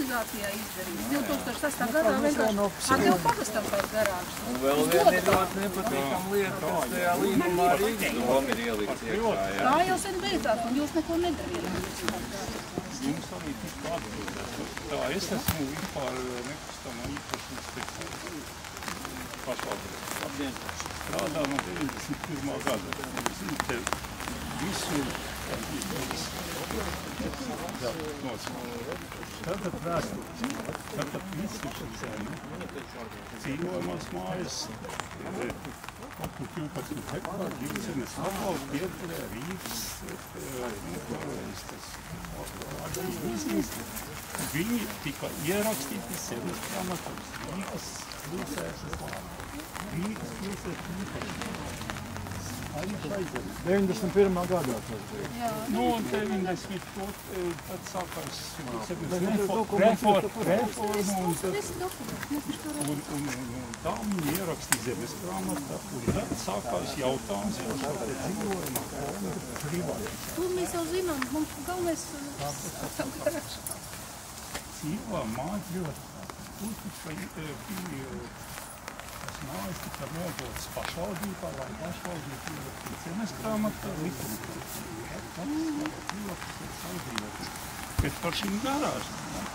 privatizācijā izdarīts. 2006. gadā vienkārši Agļu pagastam tās garāžas. Un vēl viena ir ļoti nepatīkama lieta, kas tajā līgumā Rīgas doma ir ielikts iekšā. Tā jau sen beidzās, un jūs neko nedariet. Jums arī tika atbildēt. Tā, es esmu vispār nekustamā īpašuma speciālists. Pašvaldības. Strādā no 91. gada. Te visu tātad vēstures, tātad visu šo zemi, dzīvojamās mājas, apmēram 12 hektāru dzīvezemes apvaldu piederē Rīgas viņi tika ierakstīti zemes grāmatos Rīgas pilsētas vārdā. Rīgas pilsētas īpašumā. Arī šai zemē. 91. gadā tas bija. Nu, un 92. tad sākās reforma un tā viņi ierakstīja zemes grāmatā, un tad sākās jautājums par šo te dzīvojamā fonda privātismu. To mēs jau zinām, mums galvenais garāžs. Dzīvā māja privātismā. Mājas tika nodotas pašvaldībā, lai pašvaldība ierakstītu zemes grāmatā likumu. Bet par šīm garāžām,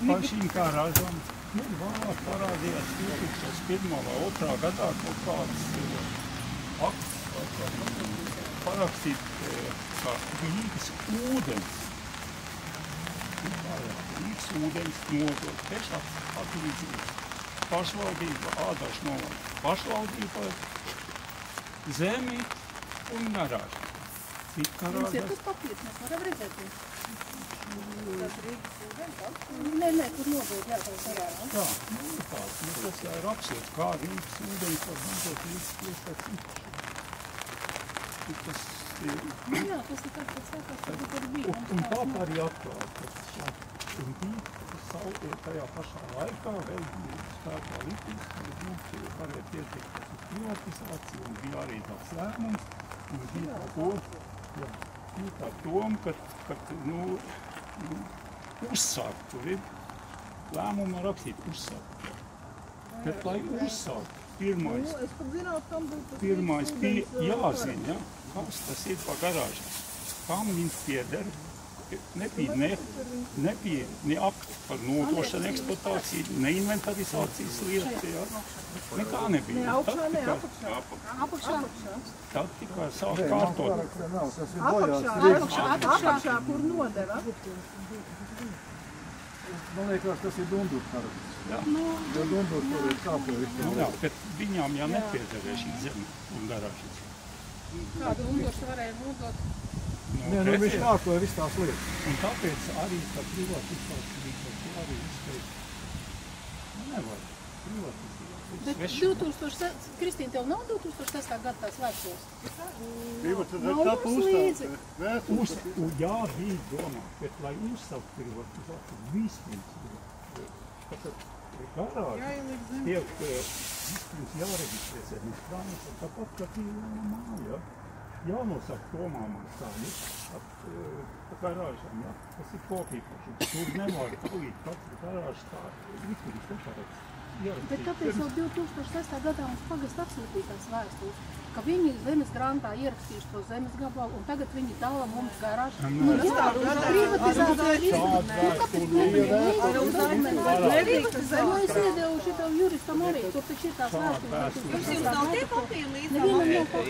par šīm garāžām vēlāk parādījās 2001. vai 2. gadā kaut kāds akts parakstīt, ka Rīgas ūdens nodot tiešām atlīdzības. Pašvaldība, Ādašu novada pašvaldībai, zemi un garāžu. Mums ir tas papīrs, mēs varam redzēt. Nē, kur nodot, jā, tā garāža. Jā, tāds, tas ir apsiet, kā Rīgas ūdens var nodot Rīgas pilsētas īpašumu. Jā, tas ir tāds sākās, kad tur bija. Un tā arī atklāt, un bija tajā pašā laikā vēl bija spēkā likums, kad varēja pieteikties uz privatizāciju, un bija arī tāds lēmums, un bija tā doma, ka uzsākt, tur ir lēmuma rakstīt uzsākt. Bet, lai uzsākt, pirmais bija jāzina, kas tas ir pa garāžām, kam viņš pieder. Nebija ne akti par nodošanu eksploatāciju, ne inventarizācijas lietas, jā. Nekā nebija. Ne augšā, ne apakšā. Tad tikai sāk kārtot. Apakšā, kur nodeva. Man liekas, tas ir Dundurs karakteris. Jā. Jo Dundurs tur ir kāpējis. Jā, bet viņām jau nepiederē šī zeme un garāžas. Kā Dundurs varēja nodot? Nē, nu viņš kārtoja visu tās lietas. Un tāpēc arī tā privatizācija arī izteikt. Nevajag privatizēt. Bet Kristīna, tev nav 2006. gada tās vēstules? Privatizācija līdzi. Jā, bija domā, bet lai uzsaukt privatizāciju, vispirms garāži tiek vispirms jāreģistrē zemes grāmatā, tāpat kā dzīvojamā māja. Jānosaka tomā maksājums ar garāžām, jā. Tas ir kopīpaši. Tur nevar dalīt katru garāžu tā likums neparedz. Bet kāpēc jau 2006. gadā mums pagast atsūtītās vēstules, ka viņi zemes grāmatā ierakstījuši to zemes gabalu, un tagad viņi dala mums garāžu? Privatizācija ir izdarīta. Es iedevu šitam juristam arī, tur taču ir tās vēstules. Jums nav tie papīri līdzi?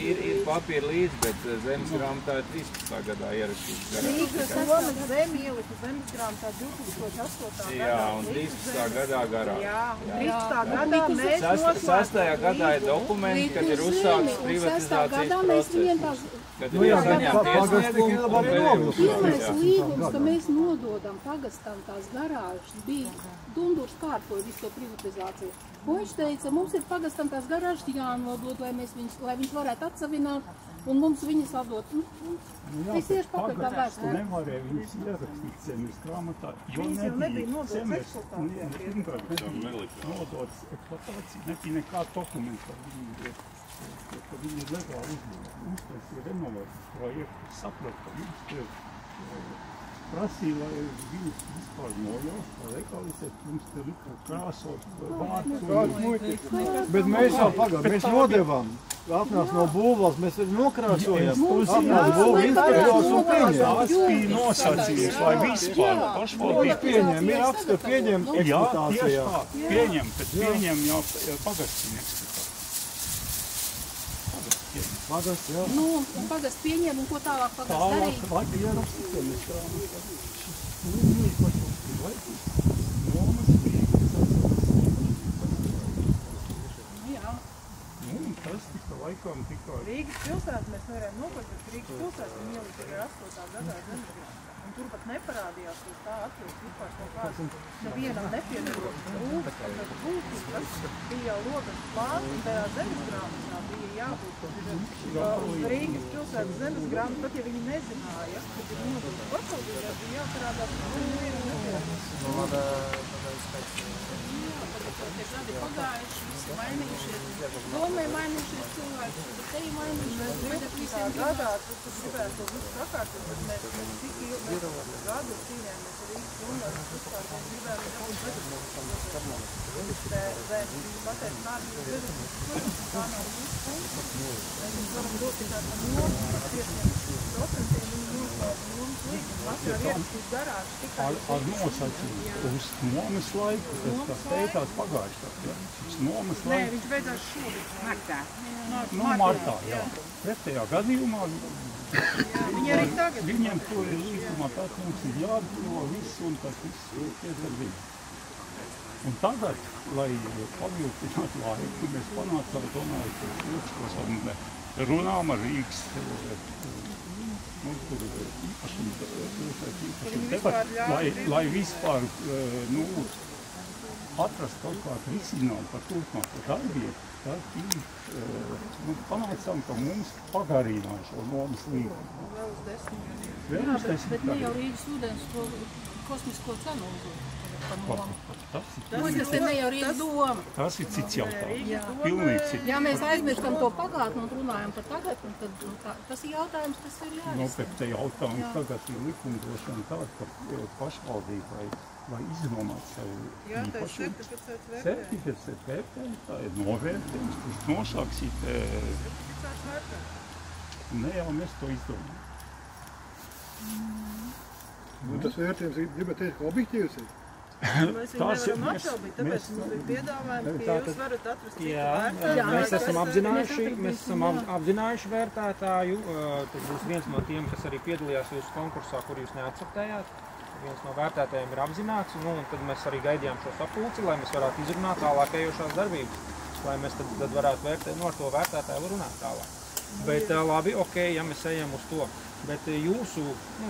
Ir papīri līdzi, bet zemes grāmatā ir 13. gadā ierakstīts garāžas. Rīgas domas zemi ielika zemes grāmatā 2008. Jā, un 13. gadā garāžas. Jā, 13. gadā mēs noslēdzam. 6. gadā ir dokumenti, kad ir uzsākts privatizācijas process. Kad ir jāsaņem tiesniegumu. Pirmais līgums, ka mēs nododam pagastam tās garāžas, bija Dundurs kārtoja visu to privatizāciju. Un viņš teica, mums ir pagastam tās garāžas jānodod, lai viņš varētu atsavināt, un mums viņas atdot. Es iešu pakaļ tā vēstuli. Nevarēja viņas ierakstīt zemes grāmatā, jo nebija zemes, pirmkārt nebija nodotas eksploatācija, nebija nekā dokumenta, ka viņi ir legāli uztaisīja renovācijas projektu, saprot, ka viņš prasīja, lai viņus vispār vispār nojaukt, legalizēt, jums te lika krāsot vārds. Bet mēs jau pagām, mēs nodevām. Atnāc no būvvalsts, mēs arī nokrāsojam. Atnāc būvu inspektors un pieņem. Tas bija nosacījums, lai vispār pašvaldība Pieņem, ir raksts, ka pieņem eksploatācijā. Jā, tieši tā, pieņem, bet pieņem jau pagastiņu Pagasts, jā. Nu, un pagasts pieņem, un ko tālāk pagasts darīja? Tālāk, ierakstīt, mēs strādājam. Nomas Jā. un tas tika laikam tikai... Rīgas pilsētu mēs nevarējām nopirkt, bet Rīgas pilsētu viņi ielika arī 8. gadā zemesgrāmatā. Un tur pat neparādījās, ka tā atļaus vispār kaut kāds nevienam nepiedarošs būvs, bet būtības, tas bija jau robežas plāns, un tajā zemesgrāmatā bija jābūt uz Rīgas pilsētas zemesgrāmatu, pat ja viņi nezināja, kad ir nodots pašvaldībā, bija jāparādās, ka viņi nevienam nepiedarošs. Tie gadi pagājuši, visi mainījušies, domē mainījušies cilvēki, bet te ir mainījušies, bet visiem gadā, tas gribētu to visu sakārtot, bet mēs tik ilgi gadu cīnījāmies ar Rīgas universitāti, vispār mēs gribētu daudz vedamies. Mēs pateicu, kādi ir vedamies, tā nav mūsu funkcija. Mēs varam dot tādu nomu par 5%, viņi noslēdz nomas līgumu. Vasarā ierakstīt garāžu tikai Ar nosacījumu uz nomas laiku, tas teicās pagājušā, ja? Uz nomas Nē, laiku. viņš beidzās šogad. Martā. No martā, jā. Pretējā gadījumā Viņi arī tagad. viņiem to ir līgumā, tas mums ir jādzīvo viss un tas viss iet ar viņu. Un tagad, lai paviltinātu laiku, mēs panācām, domāju, ka Pilsētas runām ar Rīgas lai vispār atrast kaut kādu risinājumu par turpmāko darbību, tad panācām, ka mums pagarināja šo nomas līgumu. Vēl uz 10 gadiem. Vēl uz 10 bet ne jau gadiem. Rīgas ūdens to kosmisko cenu uzdod par nomu. Tas Tas ne jau Rīgas doma. tas ir cits jautājums. Jā. Pilnīgi cits. Ja mēs aizmirstam to pagātni un runājam par tagadni, tad tas ir jautājums, kas ir Nu, jārisina. bet te jautājums tagad ir likumdošana tāda, ka pašvaldībai vai iznomāt savu Jā, tā ir īpašumu. certificēts vērtējums. Certificēts vērtējums, tā ir novērtējums, kurš nosāksīt, Certificēts vērtējums. ne jau mēs to izdomājam. Nu, tas vērtējums, gribat teikt, ka objektīvs ir? Mēs viņu nevaram apšaubīt, tāpēc mums bija piedāvājumi, ka jūs varat atrast citu vērtējumu. Mēs esam apzinājuši vērtētāju. Tas būs viens no tiem, kas arī piedalījās jūsu konkursā, kur jūs neakceptējāt. Viens no vērtētājiem ir apzināts, un tad mēs arī gaidījām šo sapulci, lai mēs varētu izrunāt tālākajošās darbības, lai mēs tad varētu vērtēt, ar to vērtētāju runāt tālāk. Bet labi, ok, ja mēs ejam uz to. Bet jūsu,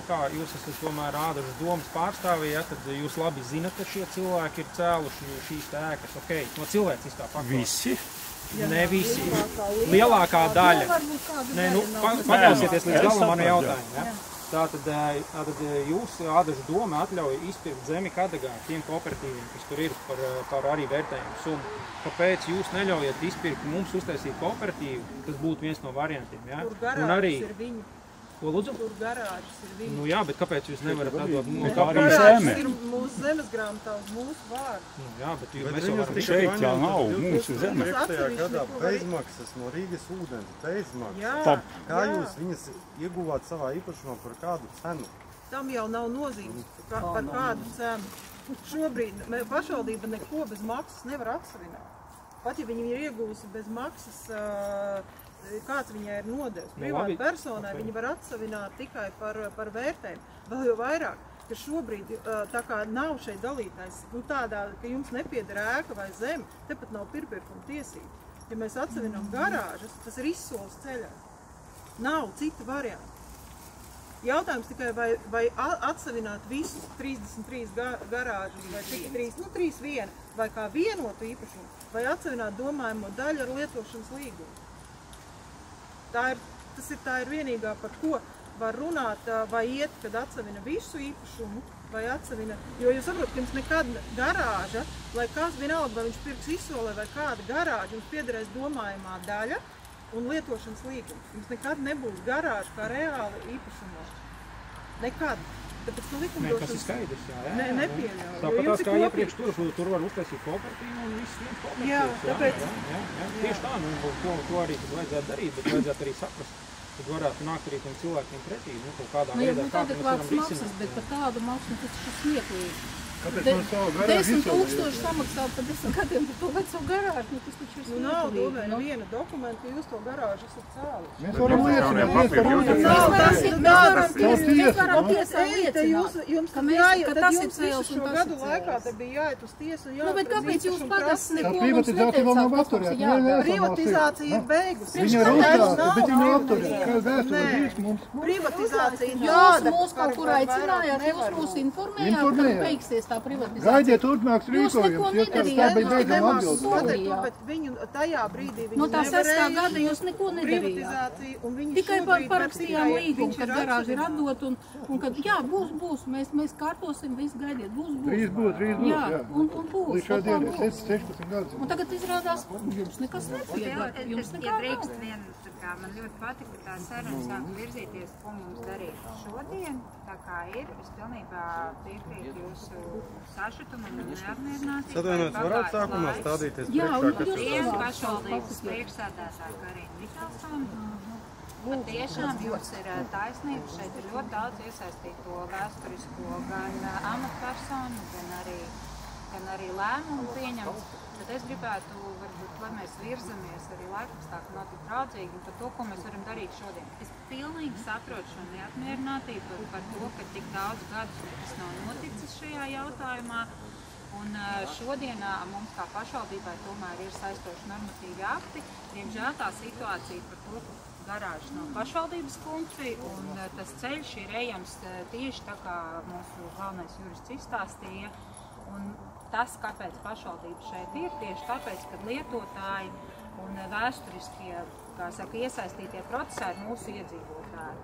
kā jūs esat tomēr Ādažas domas pārstāvji, ja, tad jūs labi zinat, ka šie cilvēki ir cēluši šīs ēkas, ok, no cilvēciskā faktora. Visi? Ne visi. Lielākā daļa. Nē, nu, paklausieties līdz galam manu jautājumu. Ja? Tātad jūs Ādažu doma atļauj izpirkt zemi Kadagā tiem kooperatīviem, kas tur ir par arī vērtējumu summu. Kāpēc jūs neļaujat izpirkt mums uztaisīt kooperatīvu? Tas būtu viens no variantiem. Ja? Tur garāžas ir viņu. Ko lūdzu? Tur garāžas ir viņu. Nu jā, bet kāpēc jūs nevarat atdot mums? Arī Garāžas zeme. ir mūsu zemesgrāmatā uz mūsu vārdu. Nu jā, bet mēs jau varam Šeit jau nav mūsu zeme. Mums atsevišķi gadā neko var bezmaksas no Rīgas ūdens, bezmaksas. Jā, Kā jā. jūs viņas ieguvāt savā īpašumā par kādu cenu? Tam jau nav nozīmes par kādu cenu. Šobrīd pašvaldība neko bez maksas nevar atsavināt. Pat ja viņi ir iegūsi bez maksas, kāds viņai ir nodevis. Privāti personai viņi var atsavināt tikai par vērtējumu. Vēl jau vairāk, ka šobrīd tā kā nav šeit dalītājs, nu tādā, ka jums nepieder ēka vai zeme, tepat nav pirkuma tiesība. Ja mēs atsavinām garāžas, tas ir izsoles ceļā. Nav cita varianta. Jautājums tikai, vai atsavināt visus 33 garāžas, vai cik 3 vai kā vienotu īpašumu, vai atsavināt domājamo daļu ar lietošanas līgumu. Tā ir vienīgā, par ko var runāt, vai iet, kad atsavina visu īpašumu, vai atsavina, jo jūs saprotat, ka jums nekad garāža, lai kāds vienalga, vai viņš pirks izsolē, vai kāda garāža, jums piederēs domājumā daļa un lietošanas līgums. Jums nekad nebūs garāža kā reāli īpašumā. Nekad. Tāpēc, ka Nē, tas ir likumdošanas skaidrs, jā. nepieļauj. Tāpat tās kā iepriekš tur var uztaisīt kooperatīvu un viss viens kooperatīvs. Jā, tāpēc. Jā. Tieši tā, to arī tad vajadzētu darīt, bet vajadzētu arī saprast. Tad varētu nākt arī tiem cilvēkiem pretī, kaut kādā veidā, kā mēs varam risināt. Bet par tādu maksu tas ir smieklīgi. Kāpēc man savu garāžu 10 000 samaksāt par 10 gadiem par to veco garāžu, tas taču ir smieklīgi. Nav domāju, neviena dokumenta, ka jūs to garāžu esat cēluši. Mēs varam liecināt, mēs varam Tad jums visu šo gadu laikā te bija jāiet uz tiesu un bet kāpēc jūs pagasts neko mums privatizācija vēl nav atturēta? Privatizācija ir beigusi. Viņa ir uzsākta, bet viņa nav atturēta. Kā vēsture bijis mums? Privatizācija ir Jūs mūs kaut kur aicinājāt, jūs mūs informējāt, ka beigsies tā privatizācija. Gaidiet turpmāks rīkojums, jo tā bija beigama atbildi. Bet viņu tajā brīdī viņi no tā 6. gada jūs neko nedarījāt. Tikai parakstījām līgumu, kad garāži ir atdot un kad jā, būs, mēs kārtosim, viss gaidiet, būs. Drīz būs, jā. Un būs. Līdz šādien ir 16 gadus. Un tagad izrādās, jums nekas nepiedara, jums nekā nav. Man ļoti patika, ka tā saruna sāk virzīties, ko mums darīt šodien, tā kā ir. Es pilnībā piekrītu jūsu sašutumam un neapmierinātību. Atvainojiet, varētu sākumā stādīties priekšā, kas ir pašvaldības priekšsēdētāja Karina Miķelsone. Patiešām jums ir taisnība, šeit ir ļoti daudz iesaistīto vēsturisko gan amatpersonu, gan arī lēmumu pieņemts. Tad es gribētu, varbūt, lai mēs virzamies arī laikapstākļi nav tik draudzīgi par to, ko mēs varam darīt šodien. Es pilnīgi saprotu šo neapmierinātību par to, ka tik daudz gadus nekas nav noticis šajā jautājumā. Un šodien mums kā pašvaldībai tomēr ir saistoši normatīvi akti. Diemžēl tā situācija par to, ka garāžas nav pašvaldības funkcija un tas ceļš ir ejams tieši tā, kā mūsu galvenais jurists izstāstīja. Un tas, kāpēc pašvaldība šeit ir, tieši tāpēc, ka lietotāji un vēsturiskie, kā saka, iesaistītie procesā ir mūsu iedzīvotāji.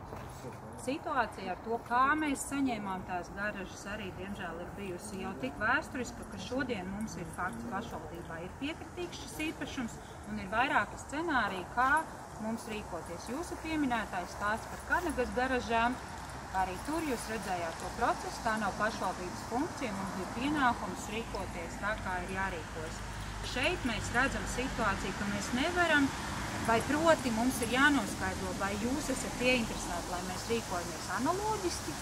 Situācija ar to, kā mēs saņēmām tās garažas, arī, diemžēl, ir bijusi jau tik vēsturiska, ka šodien mums ir fakts pašvaldībā ir piekritīgs šis īpašums un ir vairāki scenāriji, kā mums rīkoties. Jūsu pieminētais stāsts par Kanagas garažām. Arī tur jūs redzējāt to procesu, tā nav pašvaldības funkcija, mums bija pienākums rīkoties tā, kā ir jārīkojas. Šeit mēs redzam situāciju, ka mēs nevaram, vai proti mums ir jānoskaidro, vai jūs esat ieinteresēti, lai mēs rīkojamies analoģiski,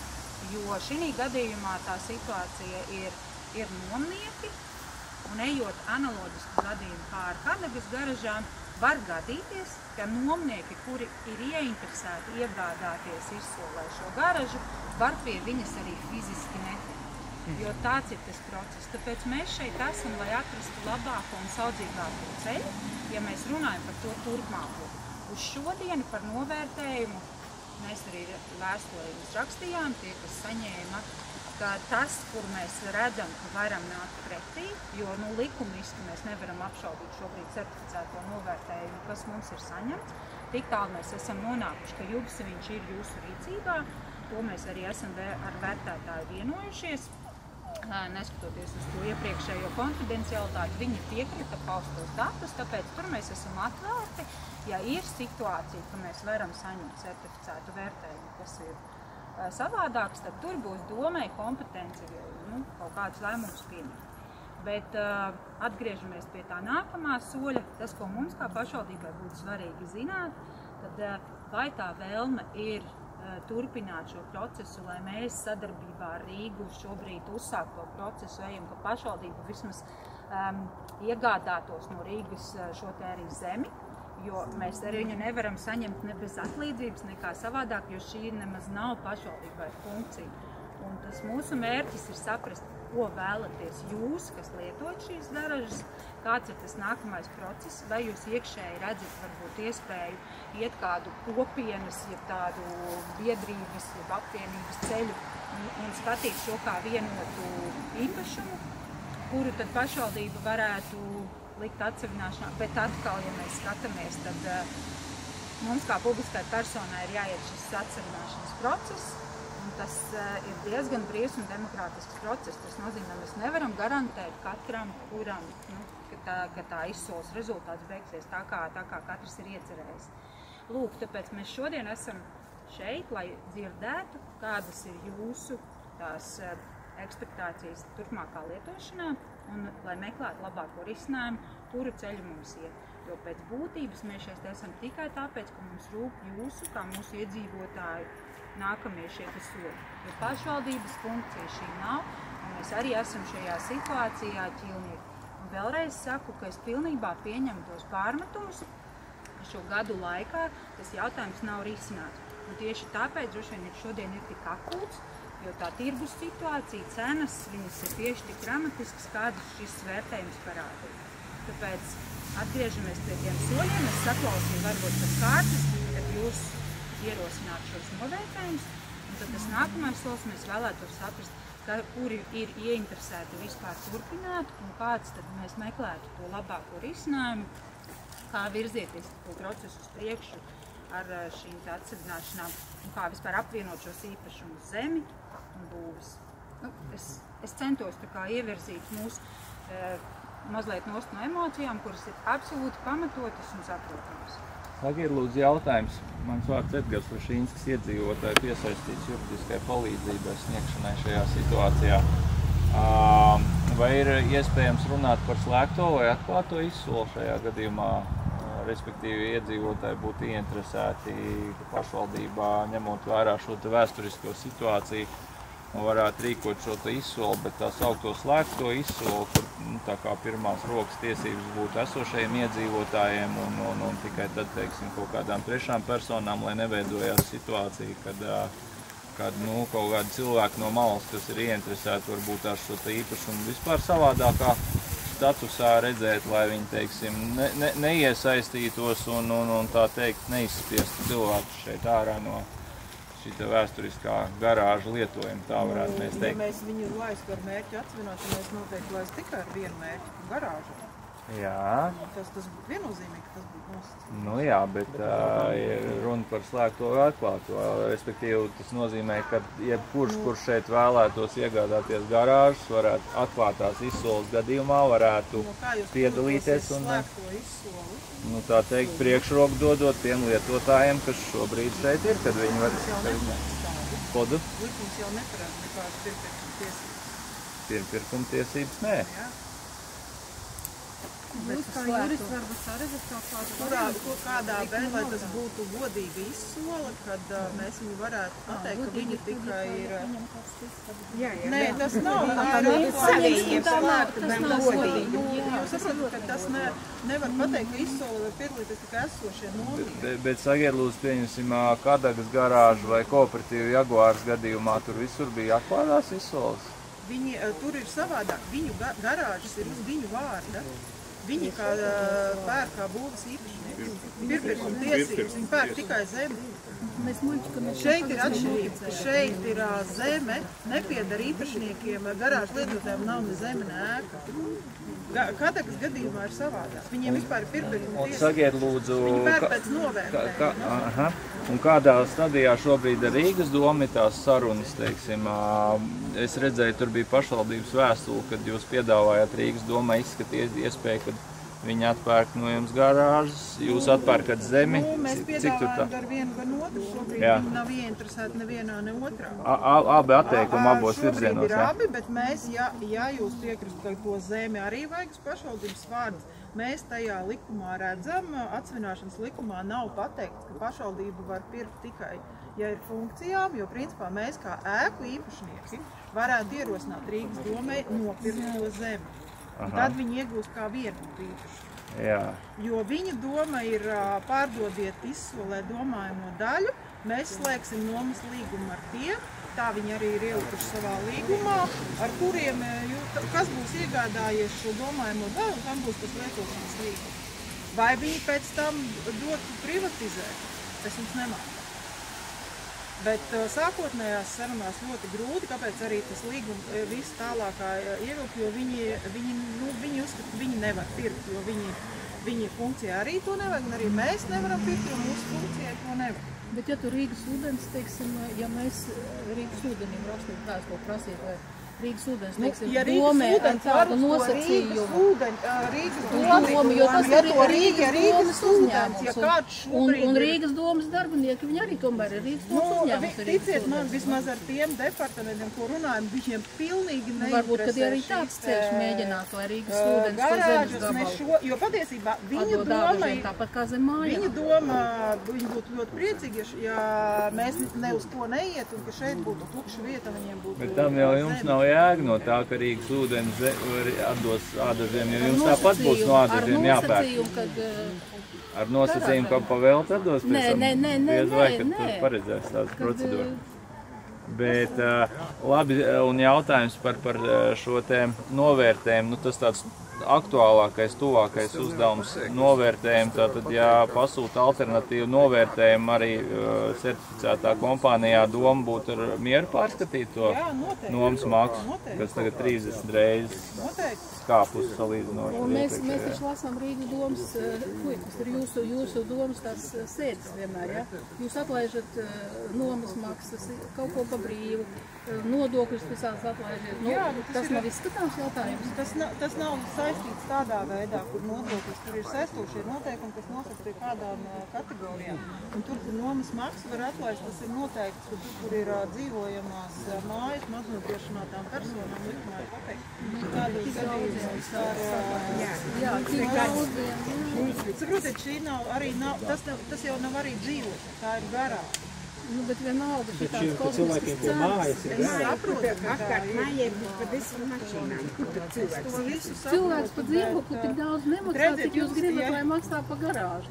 jo šī gadījumā tā situācija ir nomnieki, un ejot analoģisku gadījumu kā ar Kanagas garažām, var gadīties, ka nomnieki, kuri ir ieinteresēti iegādāties izsolēšo garažu, var pie viņas arī fiziski netikt, jo tāds ir tas process. Tāpēc mēs šeit esam, lai atrastu labāko un saudzīgāko ceļu, ja mēs runājam par to turpmāko. Uz šodienu par novērtējumu mēs arī vēstulējumus rakstījām, tie, kas saņēma, ka tas, kur mēs redzam, ka varam nākt pretī, jo likumiski mēs nevaram apšaubīt šobrīd certificēto novērtējumu, kas mums ir saņemts. Tik tālu mēs esam nonākuši, ka viņš ir jūsu rīcībā. To mēs arī esam ar vērtētāju vienojušies. Neskatoties uz to iepriekšējo konfidencialitāti, viņi piekrita paustos datus, tāpēc tur mēs esam atvērti. Ja ir situācija, ka mēs varam saņemt certificētu vērtējumu, kas ir savādāks, tad tur būs domai kompetence kaut kādus lēmumus pieņemt. Bet atgriežamies pie tā nākamā soļa, tas, ko mums kā pašvaldībai būtu svarīgi zināt, tad vai tā vēlme ir turpināt šo procesu, lai mēs sadarbībā ar Rīgu šobrīd uzsākt to procesu ejam, ka pašvaldība vismaz iegādātos no Rīgas šo te arī zemi, jo mēs arī viņu nevaram saņemt ne bez atlīdzības, nekā savādāk, jo šī nemaz nav pašvaldībai funkcija. Un tas mūsu mērķis ir saprast, ko vēlaties jūs, kas lietot šīs garažas, kāds ir tas nākamais process, vai jūs iekšēji redzat varbūt iespēju iet kādu kopienas, ja tādu biedrības, ja apvienības ceļu un skatīt šo kā vienotu īpašumu, kuru tad pašvaldība varētu likt atsevināšanā, bet atkal, ja mēs skatāmies, tad mums kā publiskai personai ir jāiet šis atsevināšanas process, un tas ir diezgan brīvs un demokrātisks process. Tas nozīmē, mēs nevaram garantēt katram, kuram, ka tā izsoles rezultāts beigsies tā kā katrs ir iecerējis. Lūk, tāpēc mēs šodien esam šeit, lai dzirdētu, kādas ir jūsu tās ekspektācijas turpmākā lietošanā un lai meklētu labāko risinājumu, kuru ceļu mums iet. Jo pēc būtības mēs šeit esam tikai tāpēc, ka mums rūp jūsu, kā mūsu iedzīvotāju, nākamie šie soļi. Jo pašvaldības funkcija šī nav, un mēs arī esam šajā situācijā ķīlnieki. Un vēlreiz saku, ka es pilnībā pieņemu tos pārmetumus, ka šo gadu laikā tas jautājums nav risināts. Un tieši tāpēc droši vien šodien ir tik akūts, jo tā tirgus situācija, cenas, viņas ir tieši tik dramatiskas, kādas šis vērtējums parādīja. Tāpēc atgriežamies pie tiem soļiem, es saklausīju varbūt pēc kārtas, kad jūs ierosināt šos novērtējumus, un tad tas nākamais solis mēs vēlētos saprast, kuri ir ieinteresēti vispār turpināt, un kāds tad mēs meklētu to labāko risinājumu, kā virzieties to procesu uz priekšu ar šīm atsevināšanām, un kā vispār apvienot šos īpašumus zemi un būvis. Es centos tā kā ievirzīt mūs mazliet nost no emocijām, kuras ir absolūti pamatotas un saprotamas. Tagad lūdzu jautājums. Mans vārds Edgars Vašīnskis, iedzīvotāji piesaistīts juridiskai palīdzībai sniegšanai šajā situācijā. Vai ir iespējams runāt par slēgto vai atklāto izsoli šajā gadījumā? Respektīvi, iedzīvotāji būtu ieinteresēti pašvaldībā, ņemot vērā šo vēsturisko situāciju, un varētu rīkot šo izsoli, bet tā saukto slēgto izsoli, kur tā kā pirmās rokas tiesības būtu esošajiem iedzīvotājiem un tikai tad, teiksim, kaut kādām trešām personām, lai neveidojās situācija, kad kaut kādi cilvēki no malas, kas ir ieinteresēti varbūt ar šo īpašumu vispār savādākā statusā redzēt, lai viņi, teiksim, neiesaistītos un tā teikt, neizspiestu cilvēku šeit ārā no šita vēsturiskā garāža lietojuma, tā varētu mēs teikt. Ja mēs viņu laistu ar mērķi atsevināt, tad mēs noteikti laistu tikai ar vienu mērķi, garāžu. Jā. Tas būtu viennozīmīgi, ka tas būtu nosacīts. Nu jā, bet ir runa par slēgto vai atklāto. Respektīvi, tas nozīmē, ka jebkurš šeit vēlētos iegādāties garāžas, varētu atklātās izsoles gadījumā, varētu piedalīties un tā teikt priekšroku dodot tiem lietotājiem, kas šobrīd šeit ir, kad viņi var... Kodu? Likums jau neparāda nekādas pirmpirkuma tiesības. Pirmpirkuma tiesības nē. Jūs kā jurists varbūt saredzat kādā veidā, lai tas būtu godīga izsole, kad mēs viņu varētu pateikt, ka viņa tikai ir... Nē, tas nav. Tas nav godīgi. Jūs saprotat, ka tas nevar pateikt, ka izsole var piedalīties tikai esošie nomīgi. Bet sagiet lūdzu, pieņemsim, Kadagas garāžu vai kooperatīvu Jaguārs gadījumā, tur visur bija atklātās izsoles? Tur ir savādāk. Viņu garāžas ir uz viņu vārda. Viņi kā pērk kā būvas īpašnieki, pirmpirkuma tiesības, viņi pērk tikai zemi. Šeit ir atšķirība, šeit ir zeme, nepiedar īpašniekiem, garāžu lietotājiem nav ne zeme, ne ēka. Kadagas gadījumā ir savādāk, viņiem vispār ir pirmpirkuma tiesības. Sagiet lūdzu, viņi pērk pēc novērtējuma. Un kādā stadijā šobrīd ar Rīgas domu ir tās sarunas, teiksim, es redzēju, tur bija pašvaldības vēstule, kad jūs piedāvājāt Rīgas domai izskatīt iespēju, kad viņi atpērk no jums garāžas, jūs atpērkat zemi. Mēs piedāvājam gar vienu, gan otru, šobrīd viņi nav ieinteresēti nevienā, ne otrā. Abi atteikumi abos virzienos. Šobrīd ir abi, bet mēs, ja jūs piekristu, ka to zemi arī vajag uz pašvaldības vārdu, mēs tajā likumā redzam, atsvināšanas likumā nav pateikts, ka pašvaldība var pirkt tikai, ja ir funkcijām, jo principā mēs kā ēku īpašnieki varētu ierosināt Rīgas domai nopirkt to zemi. Un tad viņi iegūst kā vienu īpašu. Jo viņa doma ir pārdodiet izsolē domājamo daļu, mēs slēgsim nomas līgumu ar tiem, tā viņi arī ir ielikuši savā līgumā, ar kuriem, kas būs iegādājies šo domājamo daļu, tam būs tas lietošanas līgums. Vai viņi pēc tam dotu privatizēt, tas jums nemāk. Bet sākotnējās sarunās ļoti grūti, kāpēc arī tas līgums viss tālākā ievilkt, jo viņi uzskata, ka viņi nevar pirkt, jo viņi funkcijā arī to nevajag, un arī mēs nevaram pirkt, jo mūsu funkcijai to nevajag. Bet ja tu Rīgas ūdens, teiksim, ja mēs Rīgas ūdenim rakstītu vēstuli prasīt, vai Rīgas ūdens, teiksim, domē ar tādu nosacījumu. Rīgas doma, jo tas arī Rīgas domas uzņēmums. Un Rīgas domas darbinieki, viņi arī tomēr ir Rīgas domas uzņēmums. Ticiet man, vismaz ar tiem departamentiem, ko runājam, viņiem pilnīgi neinteresē. Varbūt, kad arī tāds ceļš mēģināt, lai Rīgas ūdens to zemes gabalu. Jo patiesībā viņu doma, tāpat kā zem mājām. Viņa doma, viņi būtu ļoti priecīgi, ja mēs ne uz ko neiet un ka šeit būtu tukša vieta, viņiem būtu. Bet tam jau jums nav jēga no tā, ka Rīgas ūdens atdos ādažiem, jo jums tāpat būs no ādažiem jāpērk. Ar nosacījumu, ka pavēlt atdos pēc tam? Nē, vai, kad paredzēs tādas procedūras. Bet labi, un jautājums par šo te novērtējumu, tas tāds aktuālākais, tuvākais uzdevums novērtējumu, tātad, ja pasūta alternatīvu novērtējumu arī certificētā kompānijā, doma būtu ar mieru pārskatīt to nomas maksu, kas tagad 30 reizes kāpus salīdzinot. Un mēs taču lasām Rīgas domas, tas ir jūsu domas tās sēdes vienmēr, ja? Jūs atlaižat nomas maksas, kaut ko pa brīvu, nodokļus visāds atlaižiet. Tas nav izskatāms jautājums? Tas nav saistīts tādā veidā, kur nodokļus, tur ir saistošie noteikumi, kas nosaka pie kādām kategorijām. Un tur, kur nomas maksu var atlaist, tas ir noteikts, ka tur, kur ir dzīvojamās mājas maznodrošinātām personām likumā ir pateikts. Kādos gadījumos saprotiet, šī nav arī, tas jau nav arī dzīvokļi, tā ir garāža. Bet vienalga šī tāds kosmiskas cenas. Es saprotu, ka apkārt mājai būs pa 10 mašīnām. Kur tad cilvēks? Cilvēks pa dzīvokli tik daudz nemaksā, cik jūs gribat, lai maksā pa garāžu.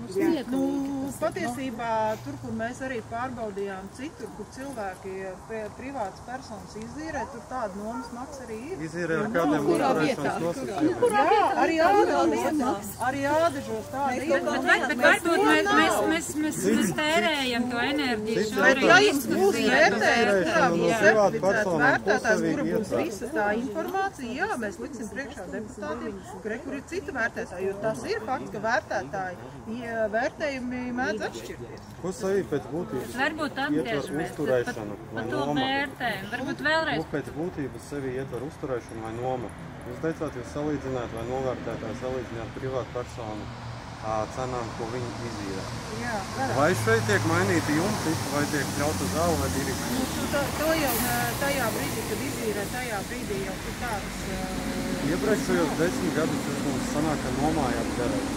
Patiesībā tur, kur mēs arī pārbaudījām citur, kur cilvēki privātas personas izīrē, tur tāda nomas maksa arī ir. Izīrē ar kādiem uzturēšanas nosacījumiem. Jā, arī ādažos tāda ir. Bet varbūt mēs tērējam to enerģiju. Bet ja jums būs vērtējums, kurā būs certificēts vērtētājs, kura būs visa tā informācija, jā, mēs liksim priekšā deputātiem, kur ir cita vērtētāja, jo tas ir fakts, ka vērtētāji vērtējumi mēdz atšķirties. Ko savī pēc būtības varbūt ietver uzturēšanu vai noma? Varbūt vēlreiz. Ko pēc būtības sevī ietver uzturēšanu vai noma? Jūs teicāt, jūs salīdzināt vai novērtētāji salīdzināt privātu personu cenām, ko viņi izīrē. Vai šeit tiek mainīti jumti, vai tiek ļauta zāle vai direktīva? To jau tajā brīdī, kad izīrē, tajā brīdī jau ir tāds... Iepriekšējos 10 gadus jūs mums sanāk, ka nomājāt garāžu.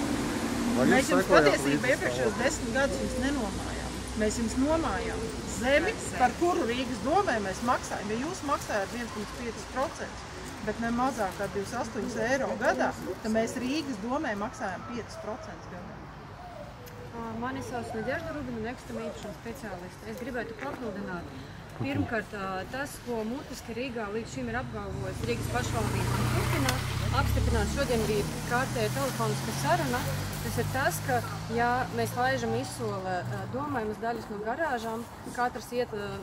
Mēs jums patiesībā iepriekšējos 10 gadus jums nenomājām. Mēs jums nomājām zemi, par kuru Rīgas domē mēs maksājam. Ja jūs maksājat 1,5%, bet ne mazāk kā 28 eiro gadā, tad mēs Rīgas domē maksājam 5% gadā. Mani sauc Nadežda Rubina, nekustamā īpašuma speciāliste. Es gribētu papildināt. Pirmkārt, tas, ko mutiski Rīgā līdz šim ir apgalvojis Rīgas pašvaldība un turpina apstiprināt, šodien bija kārtēja telefoniska saruna, tas ir tas, ka, ja mēs laižam izsole domājumas daļas no garāžām, katrs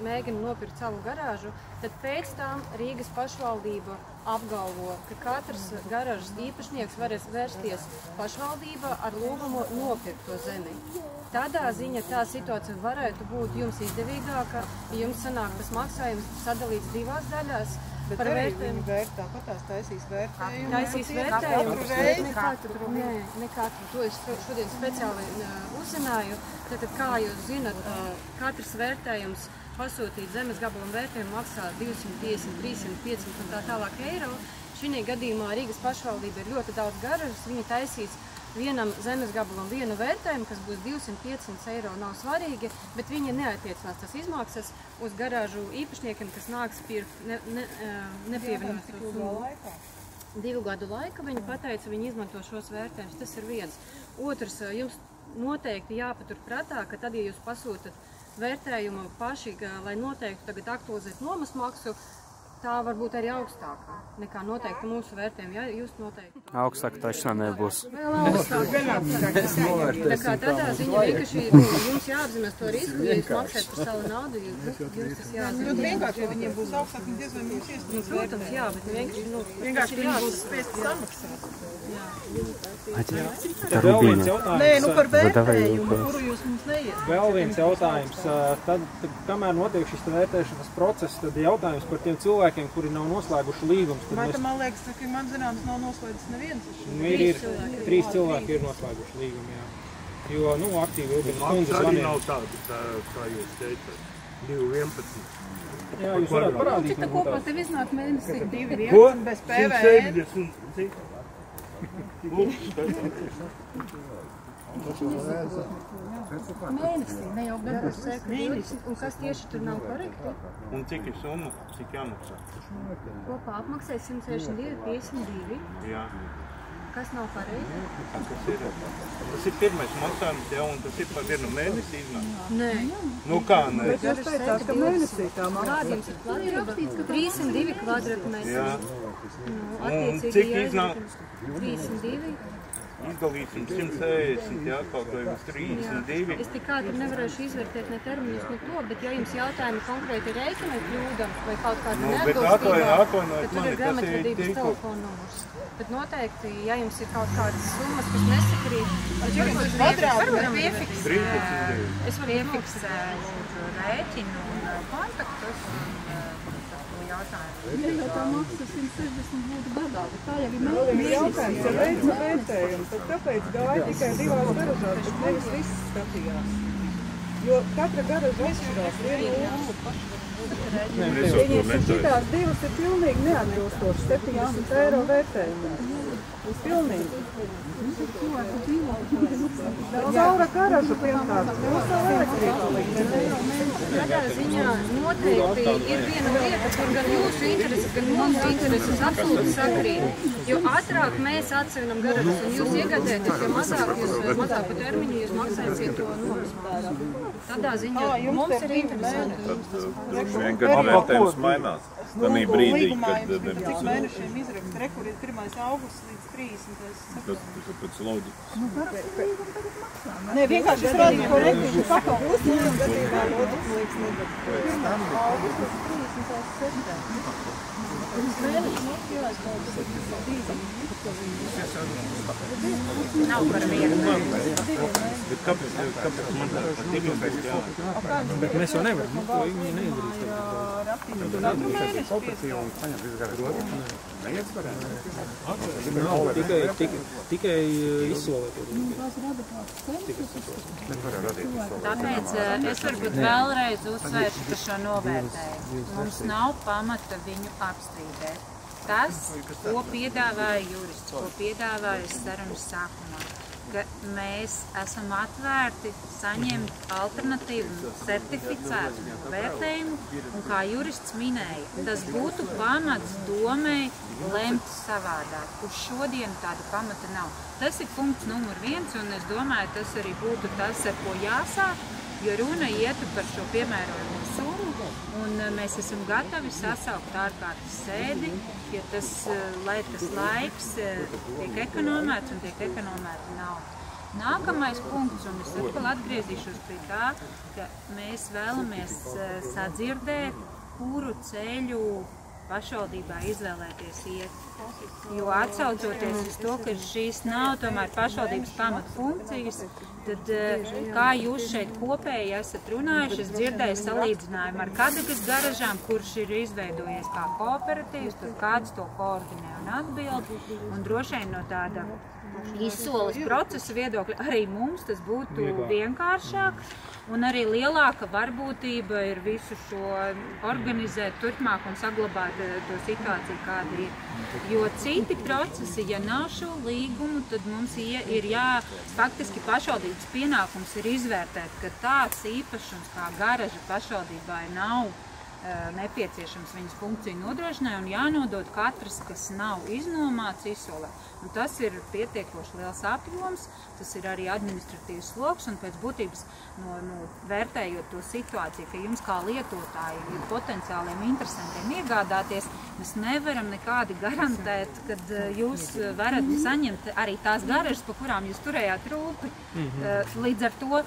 mēģina nopirkt savu garāžu, tad pēc tam Rīgas pašvaldība apgalvo, ka katrs garāžas īpašnieks varēs vērsties pašvaldībā ar lūgumu nopirkt to zemi. Tādā ziņā tā situācija varētu būt jums izdevīgāka, ja jums sanāk tas maksājums sadalīts divās daļās. Bet arī viņi vērtā, patās taisīs vērtējumu. Taisīs vērtējumu. Ne katru. To es šodien speciāli uzzināju. Tātad, kā jūs zinat, katrs vērtējums pasūtīt zemes gabalam vērtējumu maksā 250, 350 un tā tālāk eiro. Šī gadījumā Rīgas pašvaldība ir ļoti daudz garažas, viņi taisīs vienam zemes gabalam vienu vērtējumu, kas būs 200-500 eiro, nav svarīgi, bet viņi neatiecinās tas izmaksas uz garāžu īpašniekiem, kas nāks pirkt nepievienot to summu. 2 gadu laika viņi pateica, viņi izmanto šos vērtējumus, tas ir viens. Otrs, jums noteikti jāpatur prātā, ka tad, ja jūs pasūtat vērtējumu paši, lai noteikti tagad aktualizēt nomas maksu, tā var būt arī augstākā nekā noteikti mūsu vērtējumi. Ja, jūs noteikti... Augstāk tačā nebūs. Vēl augstāk. Tā kā tādā ziņā vienkārši jums jāapzinās to risku, ja jūs maksājat par savu naudu, jums tas jāzina. Ļoti vienkārši, ja viņiem būs augstāk, viņi diezvēl mums iestājas. Protams, jā, bet vienkārši viņi būs spiesti samaksāt. Nē, par vērtējumu, kuru jūs mums neiet. Vēl viens jautājums. Tad, kamēr notiek šis vērtēšanas process, tad jautājums par tiem cilvēkiem, cilvēkiem, kuri nav noslēguši līgumus. Vai tā, man liekas, ka man zināms nav noslēdzis neviens? Trīs cilvēki ir noslēguši līgumu, jā. Jo, aktīvi ilgi stundas arī nav tādi, kā jūs teicat, 2,11. Jā, jūs varētu parādīt. Cik tā kopā tev iznāk mēnesī? 2,11 bez PVN. 170. Mēnesī, ne jau gados. Un kas tieši tur nav korekti? Un cik ir summa, cik jāmaksā? Kopā apmaksāja 162,52. Jā. Kas nav pareizi? Tas ir pirmais maksājums, jā, un tas ir par vienu mēnesi iznāk? Nē. Nu kā nē? Bet jūs teicāt, ka mēnesī tā maksā. Rādījums ir platība. 302 kvadratmetri. Jā. Un cik iznāk? 302. Izdalīsim 160, jā, kaut vai uz 32. Es tik ātri nevarēšu izvērtēt ne terminus, ne to, bet ja jums jautājumi konkrēti rēķinai kļūdam vai kaut kāda neatbilstībā, tad tur ir grāmatvedības telefona numurs. Bet noteikti, ja jums ir kaut kādas summas, kas nesakrīt, tad jums ir Es varu piefiksēt rēķinu un kontaktus un jautājumu. Ja jau tā maksa 160 būtu gadā, bet tā jau ir jautājums, ja veica vērtējumu, tad kāpēc gāja tikai 2 garažās, bet nevis viss skatījās? Jo katra garaža atšķirās šitās divas ir pilnīgi neatbilstošas 70 eiro vērtējumā. Pilnīgi. Zaura garažu pirmkārt, mums vēl elektrība līdzi. Kādā ziņā noteikti ir viena lieta, kur gan jūsu intereses, gan mūsu intereses absolūti sakrīt. Jo ātrāk mēs atsevinam garažas un jūs iegādēties, jo mazāku termiņu jūs maksāsiet to nomaksāt. Tādā ziņā mums ir interesanti. Vien, kad vērtējums mainās. Tanī brīdī, kad cik mēnešiem izrakst, kur ir 1. augusts līdz 30. Tas pēc loģikas. Nē, vienkārši es rādīju korektīšu pakalpu. Uzņēmumu gadījumā loģikas liekas nedabas. 1. augusts līdz 30. septembris. Nav par vienu. Bet kāpēc man tā diviem pēc jāvāk? Bet mēs jau nevaram, to viņi neizdarīs. Tikai izsolēt. Tāpēc es varbūt vēlreiz uzsvēršu par šo novērtējumu. Mums nav pamata viņu apstrīdēt. Tas, ko piedāvāja jurists, ko piedāvāja sarunas sākumā, ka mēs esam atvērti saņemt alternatīvu certificētu vērtējumu, un kā jurists minēja, tas būtu pamats domai lemt savādāk. Uz šodienu tāda pamata nav. Tas ir punkts numur 1, un es domāju, tas arī būtu tas, ar ko jāsāk, jo runa ietu par šo piemērojumu summu, un mēs esam gatavi sasaukt ārkārtas sēdi, jo tas, lai tas laiks tiek ekonomēts un tiek ekonomēta nauda. Nākamais punkts, un es atkal atgriezīšos pie tā, ka mēs vēlamies sadzirdēt, kuru ceļu pašvaldībā izvēlēties iet. Jo atsaucoties uz to, ka šīs nav tomēr pašvaldības pamatfunkcijas, tad kā jūs šeit kopēji esat runājuši, es dzirdēju salīdzinājumu ar Kadagas garažām, kurš ir izveidojies kā kooperatīvs, tur kāds to koordinē un atbild, un droši vien no tāda izsoles procesa viedokļa arī mums tas būtu vienkāršāk, un arī lielāka varbūtība ir visu šo organizēt turpmāk un saglabāt to situāciju, kāda ir. Jo citi procesi, ja nav šo līgumu, tad mums ir faktiski pašvaldības pienākums ir izvērtēt, ka tāds īpašums kā garaža pašvaldībai nav nepieciešams viņas funkciju nodrošināja un jānodod katrs, kas nav iznomāts, izsolē. Un tas ir pietiekoši liels apjoms, tas ir arī administratīvs sloks un pēc būtības vērtējot to situāciju, ka jums kā lietotāji ir potenciāliem interesantiem iegādāties, mēs nevaram nekādi garantēt, kad jūs varat saņemt arī tās garažas, pa kurām jūs turējāt rūpi. Līdz ar to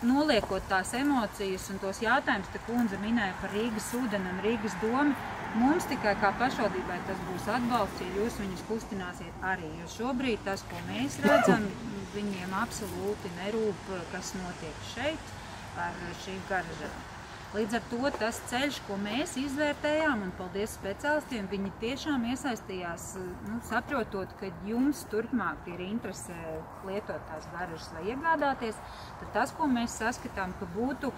noliekot tās emocijas un tos jautājumus, te kundze minēja par Rīgas ūdeni un Rīgas domu, mums tikai kā pašvaldībai tas būs atbalsts, ja jūs viņus kustināsiet arī. Jo šobrīd tas, ko mēs redzam, viņiem absolūti nerūp, kas notiek šeit ar šīm garažām. Līdz ar to tas ceļš, ko mēs izvērtējām, un paldies speciālistiem, viņi tiešām iesaistījās, saprotot, ka jums turpmāk ir interese lietot tās garažas vai iegādāties, tad tas, ko mēs saskatām, ka būtu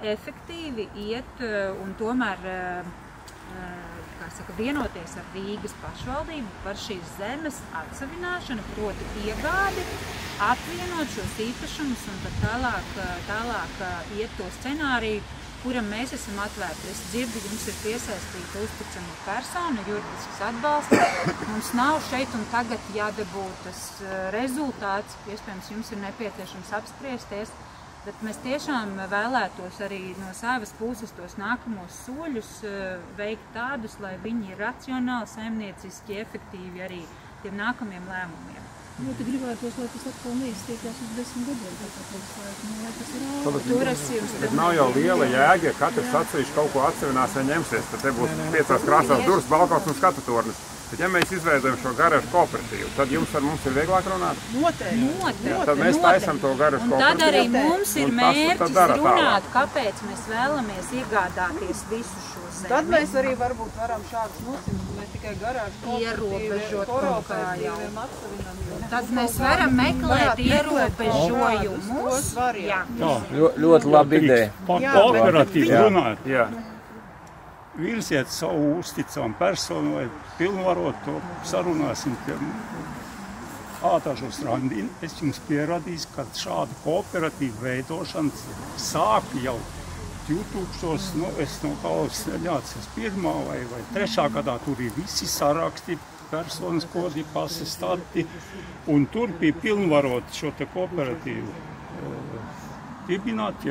efektīvi iet un tomēr vienoties ar Rīgas pašvaldību par šīs zemes atsavināšanu, proti iegādi, apvienot šos īpašumus un tad tālāk iet to scenāriju, kuram mēs esam atvērti. Es dzirdu, jums ir piesaistīta uzticama persona, juridisks atbalsts. Mums nav šeit un tagad jādabū tas rezultāts, iespējams, jums ir nepieciešams apspriesties, bet mēs tiešām vēlētos arī no savas puses tos nākamos soļus veikt tādus, lai viņi ir racionāli, saimnieciski, efektīvi arī tiem nākamiem lēmumiem. Ļoti gribētos, lai tas atkal neiztiekās uz 10 gadiem, lai tas ir ātri. Bet nav jau liela jēga, ja katrs atsevišķi kaut ko atsevinās vai ņemsies, tad te būs 5 krāsās durvis, balkons un skatu tornis. Bet ja mēs izveidojam šo garažu kooperatīvu, tad jums ar mums ir vieglāk runāt? Noteikti. Tad mēs taisam to garažu kooperatīvu. Un tad arī mums ir mērķis runāt, kāpēc mēs vēlamies iegādāties visu šo zemi. Tad mēs arī varbūt varam šādus nosīm, mēs tikai garāžu ierobežot korporatīviem atsavinām. Tad mēs varam meklēt ierobežojumus. Ļoti labi ideja. Par kooperatīvu runāt. Virziet savu uzticamu personu vai pilnvarot to, sarunāsim pie Ātažos Randīna. Es jums pierādīšu, ka šāda kooperatīva veidošana sāk jau 2000, es no galvas neļācies 1. vai 3. gadā, tur ir visi saraksti, personas kodi, pases stati, un tur bija pilnvarot šo te kooperatīvu dibināt,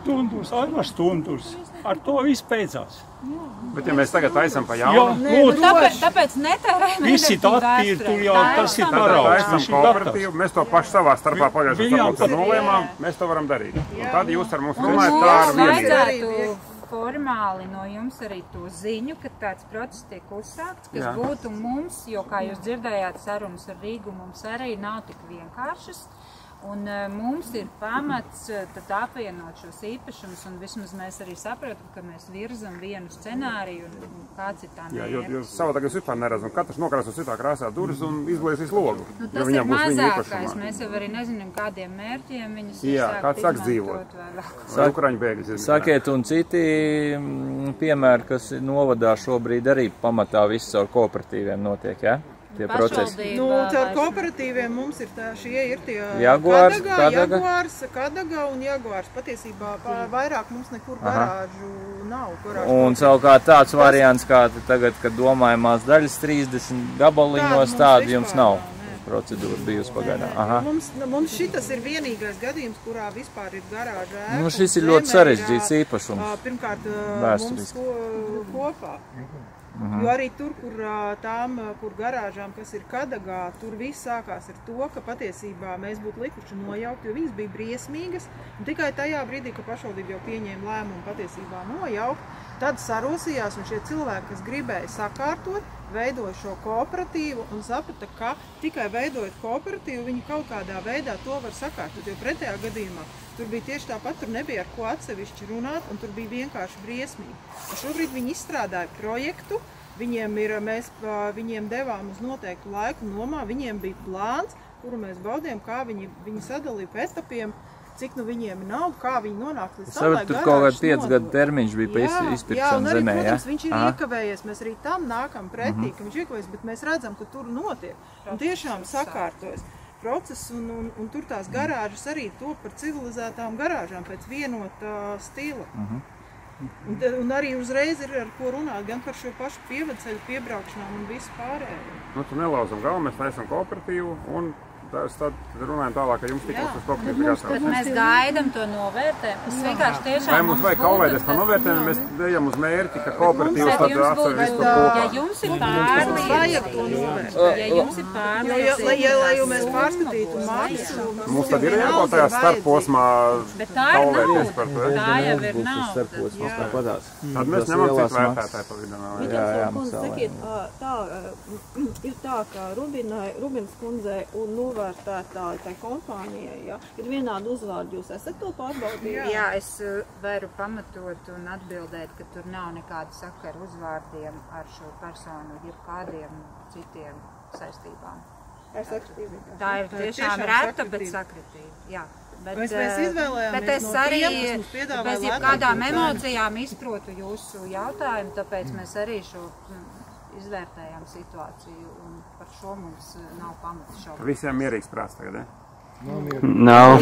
Tundurs, Aivars Tundurs. Ar to viss beidzās. Bet ja mēs tagad taisam pa jaunu? Tāpēc netērējam. Visi dati ir tur jau, tas ir paraugs. Mēs to paši savā starpā pagājušajā nolēmām, mēs to varam darīt. Un tad jūs ar mums runājat tā ar vienību. Formāli no jums arī to ziņu, ka tāds process tiek uzsākts, kas būtu mums, jo, kā jūs dzirdējāt, sarunas ar Rīgu mums arī nav tik vienkāršas. Un mums ir pamats tad apvienot šos īpašumus, un vismaz mēs arī saprotam, ka mēs virzam vienu scenāriju, un kāds ir tā mērķis. Jā, jo savādāk es vispār neredzu, un katrs nokrāso citā krāsā durvis un izbliesīs logu. Tas ir mazākais, mēs jau arī nezinām, kādiem mērķiem viņus kāds sāks dzīvot. Ukraiņu bēgļi. Sakiet, un citi piemēri, kas novadā šobrīd arī pamatā viss caur kooperatīviem notiek, ja? Tie procesi. Caur kooperatīviem mums ir šie ir tie Kadaga un Jaguārs. Patiesībā vairāk mums nekur garāžu nav. Un savukārt tāds variants, kā tagad, kad domājamās daļas 30 gabaliņos, tādu jums nav procedūra bijusi pagaidām. Mums šitas ir vienīgais gadījums, kurā vispār ir garāža ēka. Šis ir ļoti sarežģīts īpašums. Pirmkārt, mums kopā. Jo arī tur, kur garāžām, kas ir Kadagā, tur viss sākās ar to, ka patiesībā mēs būtu likuši nojaukt, jo viņas bija briesmīgas. Un tikai tajā brīdī, ka pašvaldība jau pieņēma lēmumu patiesībā nojaukt, tad sarosījās un šie cilvēki, kas gribēja sakārtot, veidoja šo kooperatīvu un saprata, ka tikai veidojot kooperatīvu, viņi kaut kādā veidā to var sakārtot, jo pretējā gadījumā tur bija tieši tāpat, tur nebija ar ko atsevišķi runāt, un tur bija vienkārši briesmīgi. Šobrīd viņi izstrādāja projektu, viņiem devām uz noteiktu laiku nomā, viņiem bija plāns, kuru mēs baudījām, kā viņi sadalīja pa etapiem, cik viņiem ir nauda, kā viņi nonāk līdz tam, lai garāžas tur kaut kāds 5 gadu termiņš bija pa izpirkšanu zemē, ja? Protams, viņš ir iekavējies, mēs arī tam nākam pretī, ka viņš iekavējies, bet mēs redzam, ka tur notiek, un tiešām sakārtojas process, un tur tās garāžas arī top par civilizētām garāžām pēc vienota stila. Un arī uzreiz ir ar ko runāt, gan par šo pašu pievadceļu piebraukšanām un visu pārējo. Tu nelauzam galvu, mēs taisam kooperatīvu un tad runājam tālāk, ka jums tikos uz kooperatīvu. Bet mēs gaidam to novērtējumu. Es vienkārši tiešām vai mums vajag kaulēties par novērtējumu, mēs dejam uz mērķi, ka kooperatīvas tad atcer visu to kopā. Ja jums ir pārliecība, lai jau mēs pārskatītu maksu. Mums tad ir jābūt tajā starposmā kaulēties par to. Tā jau ir nauda. Tad mēs ņemam citu vērtētāju pa vidam. Sakiet, ir tā, ka Rubins kundzei un uzvērtētāji tai kompānijai, ja? Ir vienādi uzvārdi, jūs esat to pārbaudījuši? Jā, es varu pamatot un atbildēt, ka tur nav nekāda sakara uzvārdiem ar šo personu, jebkādiem citiem saistībām. Tā ir tiešām reta, bet sakritība. Jā. Bet es arī bez jebkādām emocijām izprotu jūsu jautājumu, tāpēc mēs arī šo izvērtējām situāciju un par šo mums nav pamata šaubu. Visiem mierīgs prāts tagad, ne? Nav.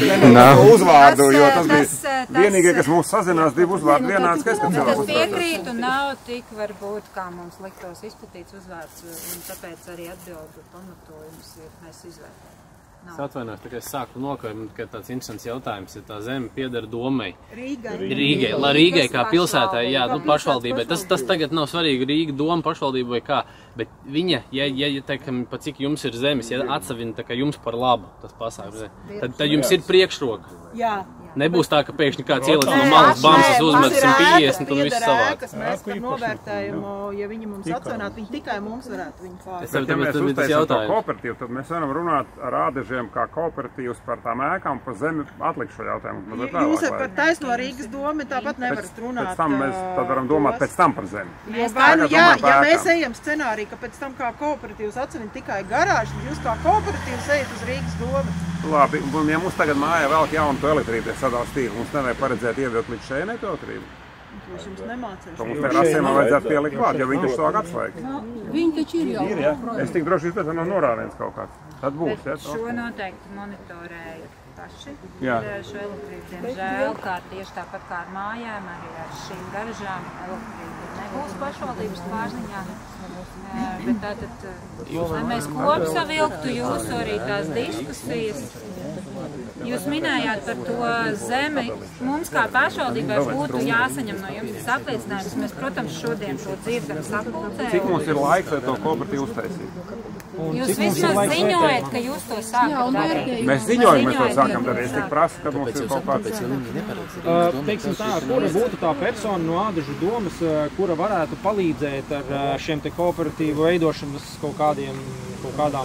Uzvārdu, jo tas bija vienīgie, kas mums sazinās, divi uzvārdi vienāds, kas tad cilvēks uzvārdu. Es piekrītu, nav tik varbūt, kā mums liktos izplatīts uzvārds, un tāpēc arī atbildu pamatojumus mēs izvērtējam. Es atvainojos, tikai es sāku nokaut, ka tāds interesants jautājums, ja tā zeme pieder domai. Rīgai kā pilsētai, jā, nu pašvaldībai. Tas tagad nav svarīgi Rīga doma pašvaldībai kā, bet viņa, ja teikam, pa cik jums ir zemes, ja atsavina tā kā jums par labu tas pasākums, tad jums ir priekšroka. Jā. Nebūs tā, ka pēkšņi kāds ielic no malas bamsas uzmet 150 un viss savāc. Mēs par novērtējumu, ja viņi mums atvaināt, viņi tikai mums varētu viņu pārēt. Ja mēs uztaisam to kooperatīvu, tad mēs varam runāt ar ādežiem kā kooperatīvus par tām ēkām, pa zemi atlikt šo jautājumu. Jūs par taisno Rīgas domu tāpat nevarat runāt. Pēc tam mēs tad varam domāt pēc tam par zemi. Ja mēs ejam scenāriju, ka pēc tam kā kooperatīvus atsavina tikai garāžu, tad jūs kā kooperatīvus ejat uz Rīgas domu. Labi, un ja mums tagad mājā velk jaunu to elektrību, sadals tīru, mums nevajag paredzēt ievilkt līdz šeit to elektrību. Es jums nemācīšu. To mums te rasiem vajadzētu pielikt klāt, jo viņi taču sāk atslēgt. Viņi taču ir jau. Ir, ja? Es tik droši izpēc no norādiens kaut kāds. Tad būs, ja? Bet šo noteikti monitorēju paši. Jā. Šo elektrību, diemžēl, kā tieši tāpat kā ar mājām, arī ar šīm garažām elektrību nebūs pašvaldības pārziņā. Bet tātad, lai mēs kopsavilktu jūsu arī tās diskusijas, jūs minējāt par to zemi, mums kā pašvaldībai būtu jāsaņem no jums tas apliecinājums. Mēs, protams, šodien šo dzirdam sapulcē. Cik mums ir laiks, lai to kooperatīvu uztaisīt? Jūs vismaz ziņojat, ka jūs to sākat darīt. Mēs ziņojam, mēs to sākam darīt. Es tik prasu, kad mums ir kaut kāds. Teiksim tā, kura būtu tā persona no ādežu domas, kura varētu palīdzēt ar šiem te kooperatīvu veidošanas kaut kādām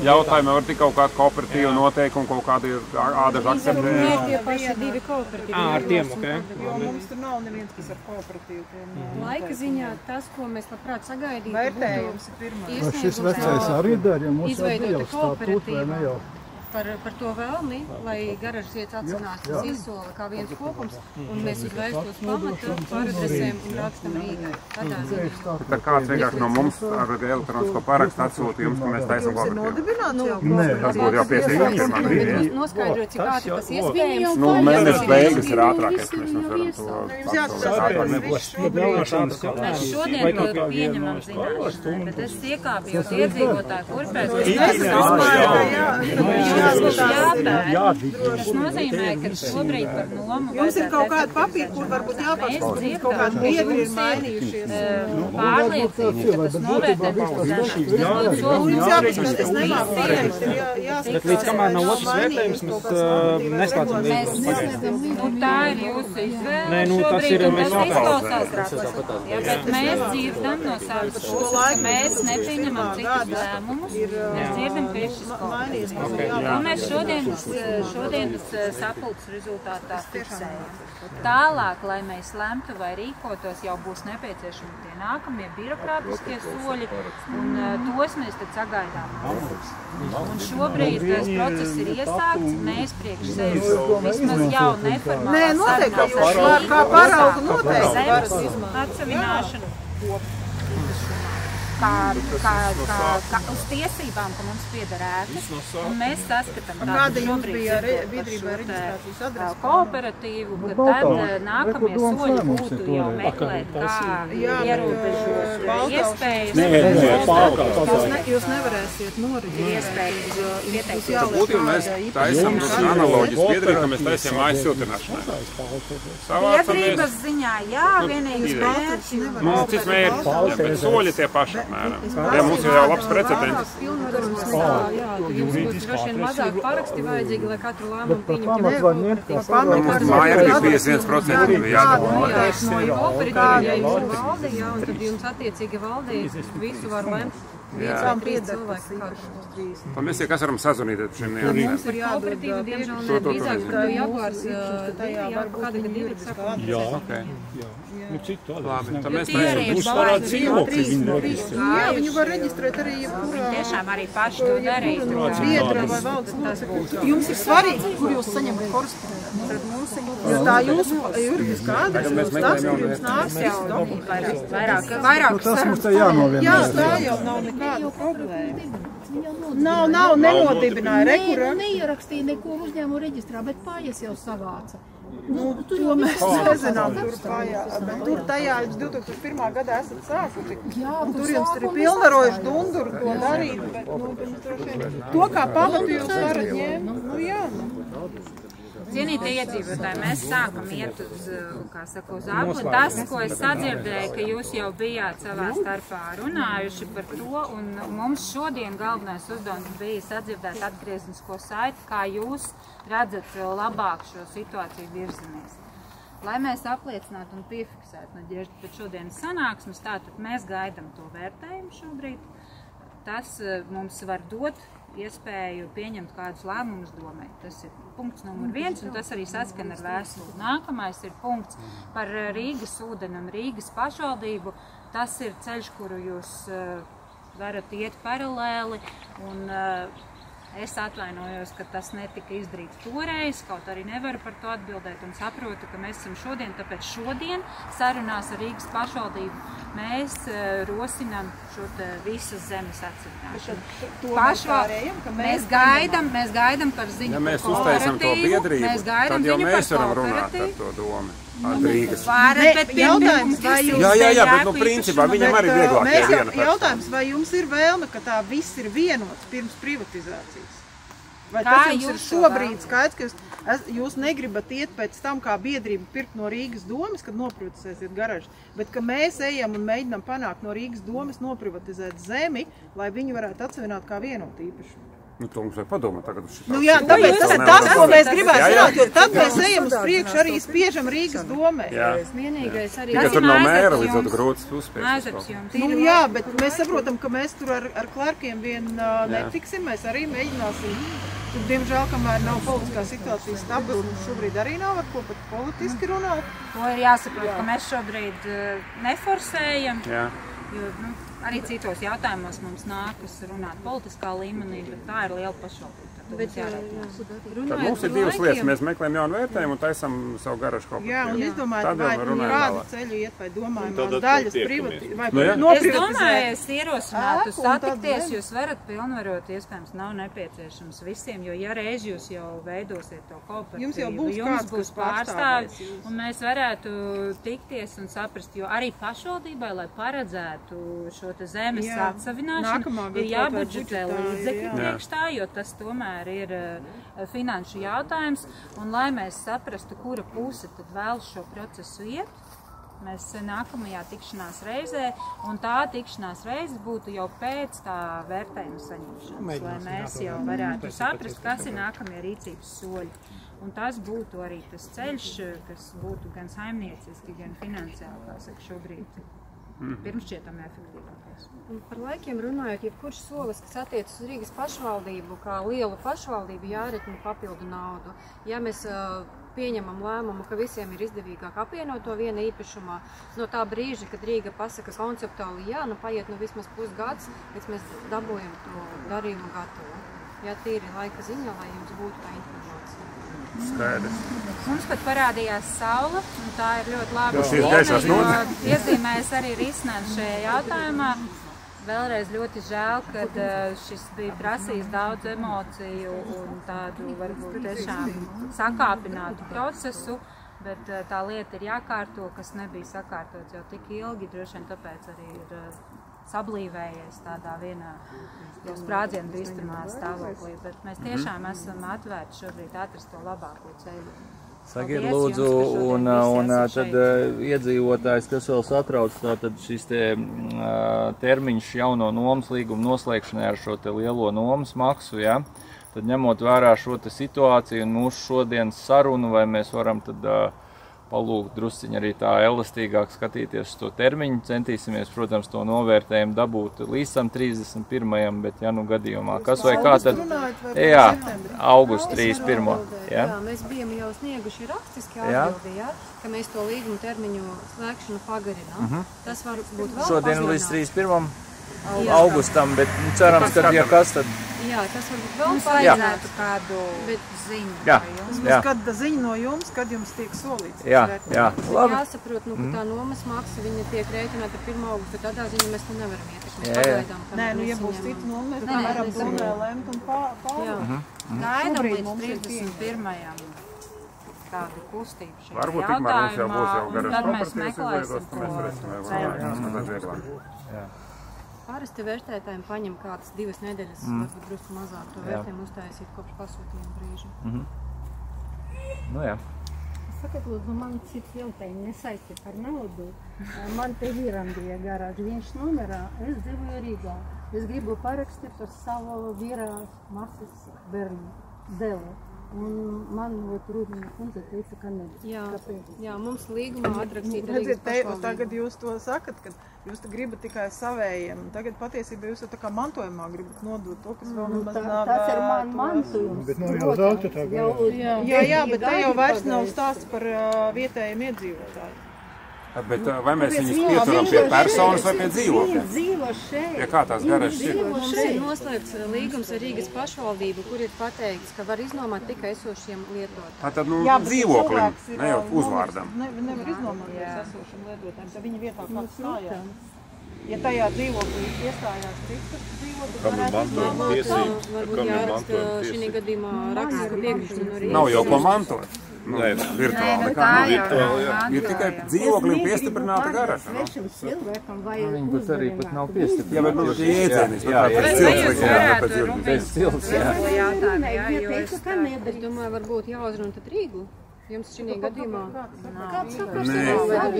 jautājumiem, var tik kaut kādu kooperatīvu noteikumu, kaut kādu ādežu akceptējumu. Nē, tie paši divi kooperatīvi. Ar tiem, ok. Jo mums tur nav neviens, kas ar kooperatīvu. Laika ziņā tas, ko mēs labprāt sagaidītu, vērtējums ir pirmā. Šis vecais arī der, ja mums jau statūt vai ne jau. Par to vēlmi, lai garažas vietas atcinās, tas izsola kā viens kopums, un mēs uzreiz tos pamatu paradresēm un rakstam Rīgai. Tad kāds vienkārši no mums ar elektronisko parakstu atsūta jums, ka mēs taisam kooperatīvu? Nē, tas būtu jau piesīgāk pirmā brīdī. Noskaidrot, cik ātri tas iespējams. Nu, mēnesis beigas ir ātrākais, mēs varam to mēs šodien to pieņemam zināšanai, bet es iekāpjot iedzīvotāju kurpēs, tas nozīmē, ka šobrīd par nomu jums ir kaut kāda papīra, kur varbūt jāpārspēj, kaut kāda biedri ir mainījušies. Pārliecība, ka tas novērtējums jums jāpaskat, es nemāku pieņemt, ir jāskatās. Līdz kamēr nav otrs vērtējums, mēs neslēdzam līdzi. Nu, tā ir jūsu izvēle. Nē, nu, tas ir, mēs bet mēs dzirdam no savas puses, ka mēs nepieņemam citus lēmumus. Mēs dzirdam, ka ir šis kooperatīvs. Un mēs šodienas sapulces rezultātā fiksējam. Tālāk, lai mēs lemtu vai rīkotos, jau būs nepieciešami tie nākamie birokrātiskie soļi, un tos mēs tad sagaidām. Un šobrīd tas process ir iesākts, mēs priekš sevis vismaz jau neformālā sarunās kā paraugu noteikti varat izmantot atsavināšanu kā uz tiesībām, ka mums pieder ēkas, un mēs saskatām tādu šobrīd kooperatīvu, ka tad nākamie soļi būtu jau meklēt, kā ierobežot iespējas. Jūs nevarēsiet noridīt iespējas pieteikt. Būtībā mēs taisam analoģisku biedrību, ka mēs taisam mājas siltināšanai. Biedrības ziņā, jā, vienīgais mērķis. Mums cits mērķis, bet soļi tie paši. Ja mums ir jau labs precedents. Jā, jums būtu droši vien mazāk paraksti vajadzīgi, lai katru lēmumu pieņemtu kooperatīvu. Māja ir 51% jādara. Un tad jums attiecīgi valdī visu var lemt Tām piedarbas īpašums 3. Un mēs tikai varam sazvanīt šim niansēm. Mums ir jādod drīzāk, ka Jaguars tajā varbūt kāda gada juridiskā. Jā, okay. Nu, citu tādu. Labi, tad mēs redzam. Uzvarā dzīvokļi viņi reģistrē. Jā, viņi var reģistrēt arī jebkurā. Tiešām arī paši to darīt. Biedra vai valdes locekļi. Jums ir svarīgi, kur jūs saņemat korespondenci. Jo tā jūsu juridiskā adrese būs tas, kur jums nāks jau vairāk Tas mums te jānovienās. Jā, tā jau nav nekāda problēma. Nav nenodibināja rekura. Neierakstīja neko uzņēmumu reģistrā, bet Pajas jau savāca. To mēs nezinām, tur Pajā, bet tur tajā jūs 2001. Gadā esat sākuši. Tur jums ir pilnvarojuši Dunduru to darīt, bet to kā pamatu jūs varat ņemt. Jā. Cienītie iedzīvotāji, mēs sākam iet uz, kā saka, uz apli. Tas, ko es sadzirdēju, ka jūs jau bijāt savā starpā runājuši par to, un mums šodien galvenais uzdevums bija sadzirdēt atgrieznisko saiti, kā jūs redzat labāk šo situāciju virzamies. Lai mēs apliecinātu un piefiksētu Nadeždu pēc šodienas sanāksmes, tātad mēs gaidām to vērtējumu šobrīd. Tas mums var dot iespēju pieņemt kādus lēmumus domē. Tas ir punkts numur 1, un tas arī saskan ar vēstuli. Nākamais ir punkts par Rīgas ūdeni un Rīgas pašvaldību. Tas ir ceļš, kuru jūs varat iet paralēli, un es atvainojos, ka tas netika izdarīts toreiz, kaut arī nevaru par to atbildēt un saprotu, ka mēs esam šodien, tāpēc šodien sarunās ar Rīgas pašvaldību mēs rosinām šo visas zemes atsevināšanu. Mēs gaidām par ziņu ja mēs uztaisam to biedrību, tad jau mēs varam runāt par to domu. Jā, bet principā viņam arī vieglāk ir viena persona. Jautājums, vai jums ir vēlme, ka tā viss ir vienots pirms privatizācijas? Vai tas jums ir šobrīd skaidrs, ka jūs negribat iet pēc tam, kā biedrība pirkt no Rīgas domas, kad noprivatizēsiet garažu, bet ka mēs ejam un mēģinām panākt no Rīgas domas noprivatizēt zemi, lai viņi varētu atsevināt kā vienotu īpašumu? Nu, to mums vajag padomāt tagad uz šitā. Nu jā, tāpēc tas ir tas, ko mēs gribētu zināt, jo tad mēs ejam uz priekšu arī spiežam Rīgas domē. Vienīgais arī... Tikai tur nav mēra, līdz to grūts uzspiest. Nu jā, bet mēs saprotam, ka mēs tur ar Klarkiem vien netiksim, mēs arī mēģināsim. Tur, diemžēl, kamēr nav politiskā situācija stabila, mums šobrīd arī nav ar ko pat politiski runāt. To ir jāsaprot, ka mēs šobrīd neforsējam. Jo, arī citos jautājumos mums nākas runāt politiskā līmenī, bet tā ir liela pašvaldība. Tad mums ir divas lietas. Mēs meklējam jaunu vērtējumu un taisam savu garažu kooperatīvu. Jā, un es domāju, vai kādu ceļu iet vai domājam daļas privatizēt. Es domāju, es ierosinātu satikties, jūs varat pilnvarot, iespējams, nav nepieciešams visiem, jo ja reiz jūs jau veidosiet to kooperatīvu, jums būs pārstāvis, un mēs varētu tikties un saprast, jo arī pašvaldībai, lai paredzētu šo te zemes atsavināšanu, ir jābudžetē līdzekļi priekš tā, jo tas tomēr ir finanšu jautājums, un lai mēs saprastu, kura puse tad vēlas šo procesu iet, mēs nākamajā tikšanās reizē, un tā tikšanās reize būtu jau pēc tā vērtējuma saņemšanas, lai mēs jau varētu saprast, kas ir nākamie rīcības soļi. Un tas būtu arī tas ceļš, kas būtu gan saimnieciski, gan finansiāli, kā saka, šobrīd pirmšķietam efektīvākais. Par laikiem runājot, jebkurš solis, kas attiecas uz Rīgas pašvaldību, kā lielu pašvaldību, jāretņina papildu naudu. Ja mēs pieņemam lēmumu, ka visiem ir izdevīgāk apvienot to viena īpašumā, no tā brīža, kad Rīga pasaka konceptuāli jā, paiet vismaz pusgads, līdz mēs dabūjam to darījumu gatavu. Jā, tīri laika ziņā, lai jums būtu tā informācija. Skaidrs. Mums pat parādījās saule, un tā ir ļoti laba zīme, jo iezīmējas arī risinājums šajā jautājumā. Vēlreiz ļoti žēl, kad šis bija prasījis daudz emociju un tādu varbūt tiešām sakāpinātu procesu, bet tā lieta ir jākārto, kas nebija sakārtots jau tik ilgi, droši vien tāpēc arī ir sablīvējies tādā vienā jau sprādzienu bīstamā stāvoklī, bet mēs tiešām esam atvērti šobrīd atrast to labāko ceļu. Sakiet, lūdzu, un tad iedzīvotājs, kas vēl satrauc, tātad šis termiņš jauno nomas līgumu noslēgšanai ar šo te lielo nomas maksu, ja? Tad ņemot vērā šo te situāciju un mūsu šodienas sarunu, vai mēs varam tad palūgt drusciņi arī tā elastīgāk skatīties uz to termiņu. Centīsimies, protams, to novērtējumu dabūt līdz tam 31. Bet, ja nu gadījumā, kas vai kā, tad, jā, augusts 31. Jā, mēs bijām jau snieguši rakstiski atbildi, ka mēs to līguma termiņu slēgšanu pagarinām. Tas var būt vēl šodien līdz 31. augustam, bet cerams, ka, ja kas, tad... Jā, tas varbūt vēl vajadzētu kādu ziņu. Tas būs kāda ziņa no jums, kad jums tiek solīts. Jā. Jāsaprot, ka tā nomas maksa, viņa tiek rēķināta 1. augustu, bet tādā ziņā mēs to nevaram ietekmēt. Pagaidām. Nē, nu, ja būs cita noma, mēs varam domē lemt un pāri. Gaidam līdz 31. Tādu kustību šajā varbūt tikmēr mums jau būs jautājumā, garas tad mēs kooperatīvas meklēsim to ceļu. Parasti vērtētājiem paņem kādas 2 nedēļas, varbūt drusku mazāk to vērtējumu uztaisīt kopš pasūtījuma brīža. Nu jā. Sakiet, lūdzu, man cits jautājumi nesaistīt ar naudu. Man te vīram bija garāža, viņš numerā, es dzīvoju Rīgā. Es gribu parakstīt ar savu vīra māsas bērnu devu. Un man Rūdņa kundze teica, ka nebija. Jā, mums līgumā atrakstīt Rīgas pašvaldību. Tagad jūs to sakat, ka jūs te gribat tikai savējiem. Tagad patiesībā jūs tā kā mantojumā gribat nodot to, kas vēl nemaz nav. Tas ir man mantojums. Bet nav jau daudz tā kā. Jā, bet te jau vairs nav stāsts par vietējiem iedzīvotājiem. Bet vai mēs viņus pieturam pie personas vai pie dzīvokļa? Dzīvo šeit. Ja kā tās garažas ir? Mums ir noslēgts līgums ar Rīgas pašvaldību, kur ir pateikts, ka var iznomāt tikai esošiem lietotājiem. Tātad, nu, dzīvoklim, ne jau uzvārdam. Nevar iznomāt esošiem lietotājiem, tad viņa vietā kāds stājās. Ja tajā dzīvoklī iestājās citas dzīvokļi, varētu iznomāt. Varbūt jāraksta šī gadījumā rakstiska piekrišana no Rīgas. Nav jau ko mantot. Virtuāli nekā nav. Ir tikai dzīvoklim piestiprināta garaža. Viņi pat arī pat nav piestiprināti. Jā, bet mums ir iedzēnis. Bez cilts, jā. Es domāju, varbūt jāuzruna tad Rīgu. Jums šī gadījumā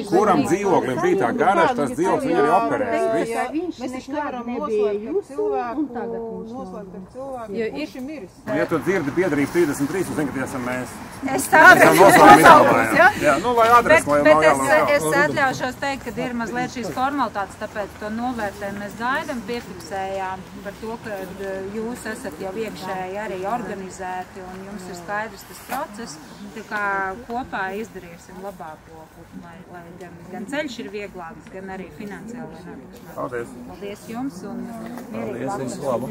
kuram dzīvoklim bija tā garaža, tas dzīvoklis viņi arī operēs. Mēs taču nevaram noslēgt ar cilvēku, kurš ir miris. Ja tu dzirdi piedarības 33, tu zini, ka tie esam mēs. Es lai adresi, lai nav jālaukt. Es atļaušos teikt, ka ir mazliet šīs formalitātes, tāpēc to novērtējumu mēs gaidam, piefiksējām par to, ka jūs esat jau iekšēji arī organizēti un jums ir skaidrs tas process. Tā kā kopā izdarīsim labāko, lai gan ceļš ir vieglāks, gan arī finansiāli. Paldies! Paldies jums un mierīgi labu!